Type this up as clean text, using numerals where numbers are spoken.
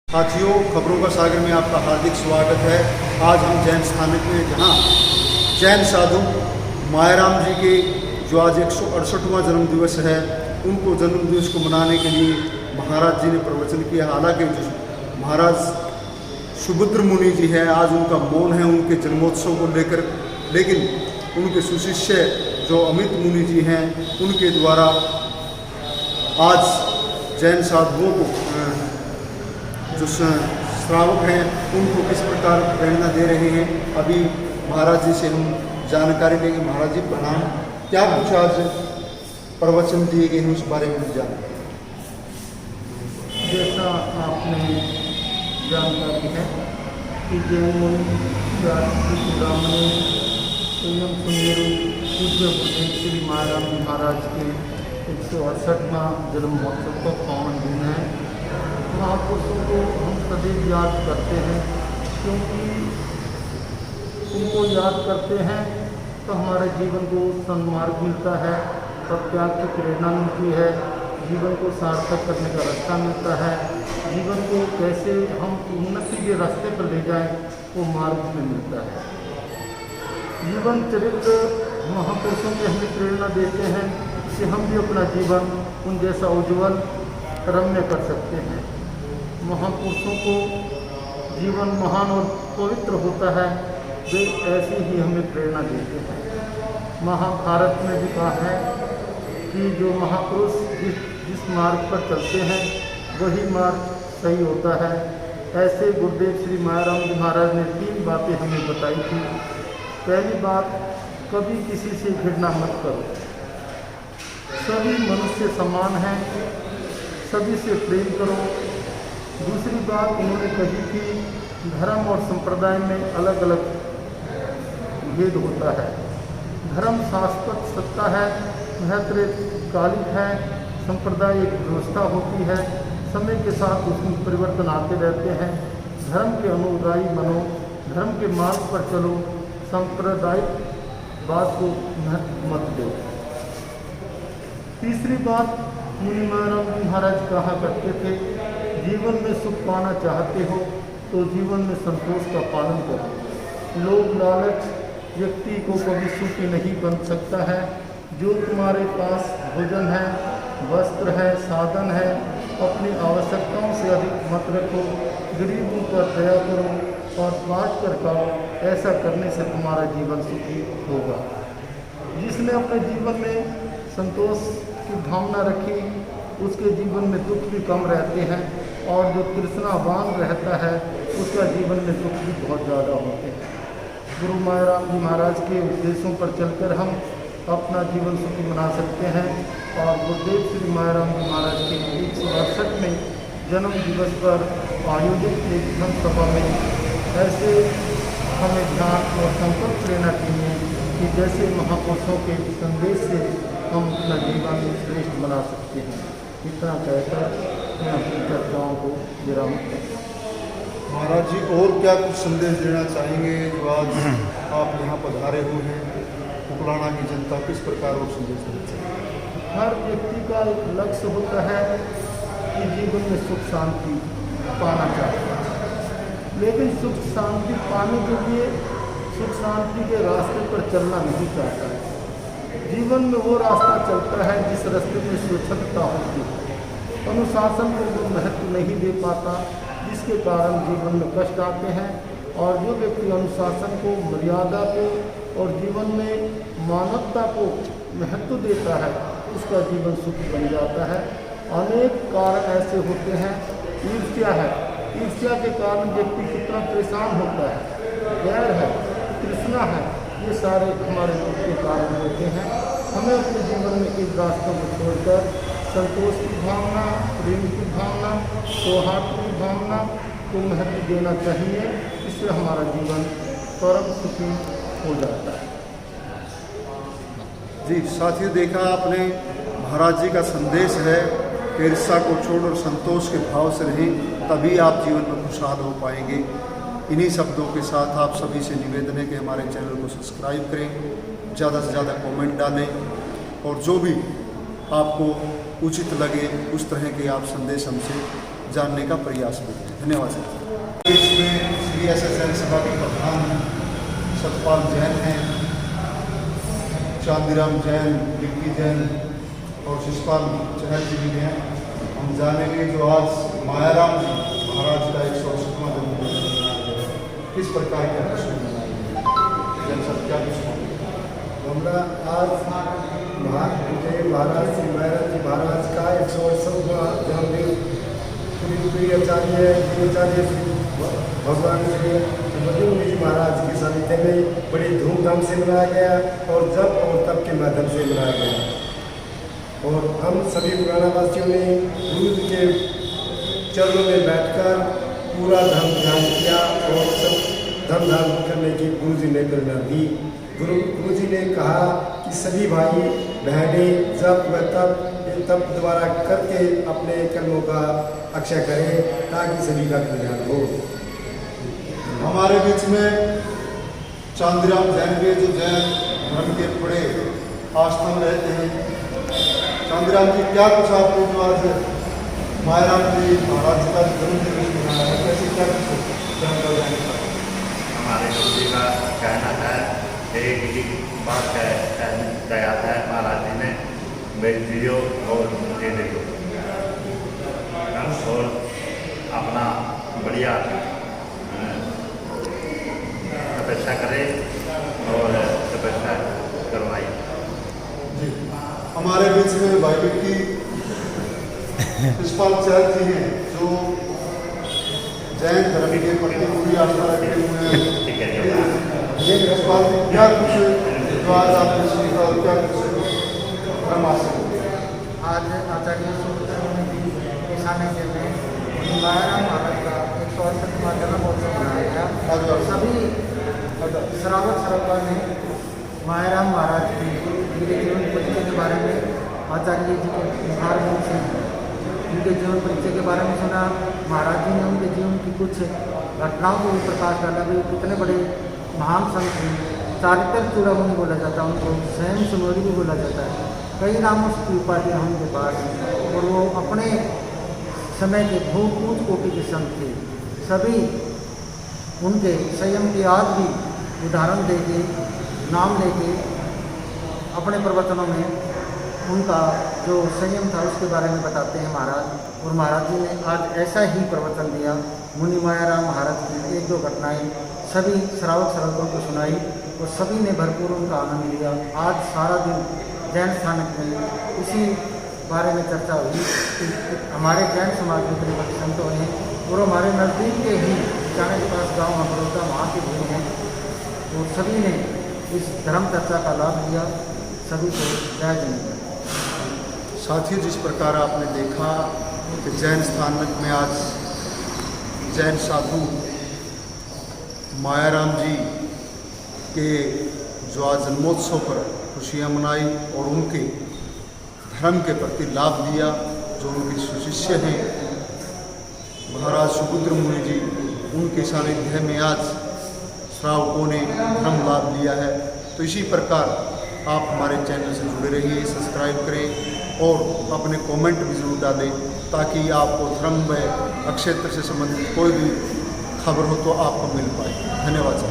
साथियों, खबरों का सागर में आपका हार्दिक स्वागत है। आज हम जैन स्थानक में जहां जैन साधु मायाराम जी के जो आज 168वां जन्म दिवस है, उनको जन्म दिवस को मनाने के लिए महाराज जी ने प्रवचन किया। हालांकि जो महाराज सुभद्र मुनि जी है, आज उनका मौन है उनके जन्मोत्सव को लेकर, लेकिन उनके सुशिष्य जो अमित मुनि जी हैं, उनके द्वारा आज जैन साधुओं को जो श्रावक हैं उनको किस प्रकार प्रेरणा दे रहे हैं, अभी महाराज जी से हम जानकारी लेंगे। महाराज जी प्रणाम। क्या कुछ आज प्रवचन दिए गए हैं उस बारे में जानें। जैसा आपने जानकारी है कि जैन मुनि ब्राह्मणी संयम सुमेरु पूज्य गुरुदेव श्री मायाराम जी महाराज के 168वां जन्म महोत्सव का पावन दिन है। महापुरुषों को हम सदैव याद करते हैं, क्योंकि उनको याद करते हैं तो हमारे जीवन को सन्मार्ग मिलता है, सत्याग की प्रेरणा मिलती है, जीवन को सार्थक करने का रास्ता मिलता है, जीवन को कैसे हम उन्नति के रास्ते पर ले जाएं वो मार्ग में मिलता है। जीवन चरित्र महापुरुषों के हमें प्रेरणा देते हैं कि हम भी अपना जीवन उन जैसा उज्ज्वल रम्य कर सकते हैं। महापुरुषों को जीवन महान और पवित्र होता है, वे ऐसे ही हमें प्रेरणा देते हैं। महाभारत में भी कहा है कि जो महापुरुष जिस मार्ग पर चलते हैं वही मार्ग सही होता है। ऐसे गुरुदेव श्री मायाराम जी महाराज ने 3 बातें हमें बताई थी। पहली बात, कभी किसी से घृणा मत करो, सभी मनुष्य समान हैं, सभी से प्रेम करो। दूसरी बात उन्होंने कही कि धर्म और संप्रदाय में अलग अलग भेद होता है। धर्म शाश्वत सत्ता है, महत्वकालिक है, संप्रदाय एक व्यवस्था होती है, समय के साथ उसमें परिवर्तन आते रहते हैं। धर्म के अनुयायी बनो, धर्म के मार्ग पर चलो, सांप्रदायिक बात को महत्व मत दो। तीसरी बात, मुनि मायाराम जी महाराज कहा करते थे, जीवन में सुख पाना चाहते हो तो जीवन में संतोष का पालन करो। लोभ लालच व्यक्ति को कभी सुखी नहीं बन सकता है। जो तुम्हारे पास भोजन है, वस्त्र है, साधन है, अपनी आवश्यकताओं से अधिक मत रखो, गरीबों पर दया करो और बांट कर खाओ। ऐसा करने से तुम्हारा जीवन सुखी होगा। जिसने अपने जीवन में संतोष की भावना रखी, उसके जीवन में दुख भी कम रहते हैं, और जो तृष्णावान रहता है उसका जीवन में दुख भी बहुत ज़्यादा होते हैं। गुरु मायाराम जी महाराज के उपदेशों पर चलकर हम अपना जीवन सुखी बना सकते हैं। और गुरुदेव श्री मायाराम जी महाराज के 168वें जन्म दिवस पर आयोजित एक धर्म सभा में ऐसे हमें ध्यान और संकल्प लेना चाहिए कि जैसे महापुरुषों के संदेश से हम अपना जीवन श्रेष्ठ बना सकते हैं। इतना कहकर मैं अपनी चर्चाओं को विराम करता हूँ। महाराज जी, और क्या कुछ संदेश देना चाहेंगे जो आज आप यहाँ पधारे हुए हैं, उकलाना की जनता किस प्रकार और संदेश देना चाहिए? हर व्यक्ति का एक लक्ष्य होता है कि जीवन में सुख शांति पाना चाहता है, लेकिन सुख शांति पाने के लिए सुख शांति के रास्ते पर चलना नहीं चाहता है। जीवन में वो रास्ता चलता है जिस रास्ते में स्वच्छता होती है। अनुशासन को वो महत्व नहीं दे पाता, जिसके कारण जीवन में कष्ट आते हैं। और जो व्यक्ति अनुशासन को, मर्यादा को और जीवन में मानवता को महत्व देता है, उसका जीवन सुखी बन जाता है। अनेक कारण ऐसे होते हैं। ईर्ष्या है, ईर्ष्या के कारण व्यक्ति कितना परेशान होता है। गैर है, तृष्णा है, ये सारे हमारे दुख के कारण होते हैं। हमें अपने जीवन में इस रास्तों को छोड़कर संतोष की भावना, प्रेम की भावना, सौहार्द की भावना को महत्व देना चाहिए। इससे हमारा जीवन परम सुखी हो जाता है। जी साथियों, देखा आपने, महाराज जी का संदेश है कि ईर्ष्या को छोड़ और संतोष के भाव से रहें, तभी आप जीवन में खुशहाल हो पाएंगे। इन्हीं शब्दों के साथ आप सभी से निवेदन है कि हमारे चैनल को सब्सक्राइब करें, ज़्यादा से ज़्यादा कमेंट डालें, और जो भी आपको उचित लगे उस तरह के आप संदेश हमसे जानने का प्रयास भी करें। धन्यवाद सर। इसमें श्री SSN सभा के प्रधान सतपाल जैन हैं, चांदीराम जैन, विक्की जैन और शिषपाल चहल जी भी हैं। हम जानेंगे जो आज मायाराम जी महाराज का 168वां जन्मदिन मनाया गया, किस प्रकार के प्रश्न मनाए गए, जन सब क्या कुछ हमरा आज महाराज श्री मायाराम जी महाराज का 168वां जन्मदिन पूरी आचार्य श्री भगवान श्री जी महाराज के सानिध्य में बड़ी धूमधाम से मनाया गया और जप और तप के माध्यम से मनाया गया। और हम सभी पुराना वासियों ने गुरु जी के चरणों में बैठकर पूरा धर्म ध्यान किया और सब धर्म ध्यान करने की गुरु जी ने प्रेरणा दी। गुरु जी ने कहा कि सभी भाई बहनें जप व तप द्वारा करके अपने कर्मों का अक्षय करें ताकि सभी का कल्याण हो। हमारे बीच में चांदीराम जैन भी, जो जैन धर्म के बड़े आस्था में रहते हैं। चांदीराम जी, क्या कुछ आपको जो आज मायाराम जी महाराज का जन्मदिन मनाया है, कैसे क्या कुछ जानकारी देना चाहते हैं? हमारे गुरु जी का कहना है, एक ही बात कहा है महाराज जी ने, जियो और जी देखो और अपना बढ़िया तपस्या करें और तपस्या करवाई। जी, हमारे बीच में भाई विक्की शिषपाल चहल जी हैं, जो जैन धर्म के प्रति पूरी आस्था रखते हुए हैं। ये शिषपाल जी, क्या कुछ जो आज आपने सीखा और क्या कुछ आज आचार्य के सानिध्य में मायाराम महाराज का 168वां जन्मोत्सव मनाया गया। सभी श्रावक श्रद्धा ने मायाराम महाराज की जीवन परिचय के बारे में आचार्य जी के मुखार मुँह से उनके जीवन परिचय के बारे में सुना। महाराज जी ने उनके जीवन की कुछ घटनाओं को भी प्रकाश डाला भी कितने बड़े महान संत थे। चारित्र चूड़ामणि बोला जाता है उनको, स्वयं सुनोरी भी बोला जाता है। कई नामों से उपाधियाँ हैं उनके पास और वो अपने समय के बहुत ऊंच कोटि के संत थे। सभी उनके संयम की आज भी उदाहरण देके नाम लेके अपने प्रवचनों में उनका जो संयम था उसके बारे में बताते हैं महाराज। और महाराज जी ने आज ऐसा ही प्रवचन दिया। मुनि मायाराम महाराज की एक दो घटनाएं सभी श्रावक श्रद्धाओं को सुनाई और सभी ने भरपूर उनका आनंद लिया। आज सारा दिन जैन स्थानक में इसी बारे में चर्चा हुई कि हमारे जैन समाज में इतने बड़े संत हुए हैं और हमारे नज़दीक के ही चाणक्य के पास गाँव बड़ौदा वहाँ के भी हैं। तो सभी ने इस धर्म चर्चा का लाभ लिया। सभी को जय जय। साथियों, जिस प्रकार आपने देखा कि जैन स्थानक में आज जैन साधु मायाराम जी के जो आज जन्मोत्सव पर खुशियाँ मनाई और उनके धर्म के प्रति लाभ दिया। जो उनके सुशिष्य हैं महाराज सुबुद्र मुनि जी, उनके सानिध्य में आज श्रावकों ने धर्म लाभ लिया है। तो इसी प्रकार आप हमारे चैनल से जुड़े रहिए, सब्सक्राइब करें और अपने कमेंट भी जरूर डालें ताकि आपको धर्म व अक्षेत्र से संबंधित कोई भी खबर हो तो आपको मिल पाए। धन्यवाद सर।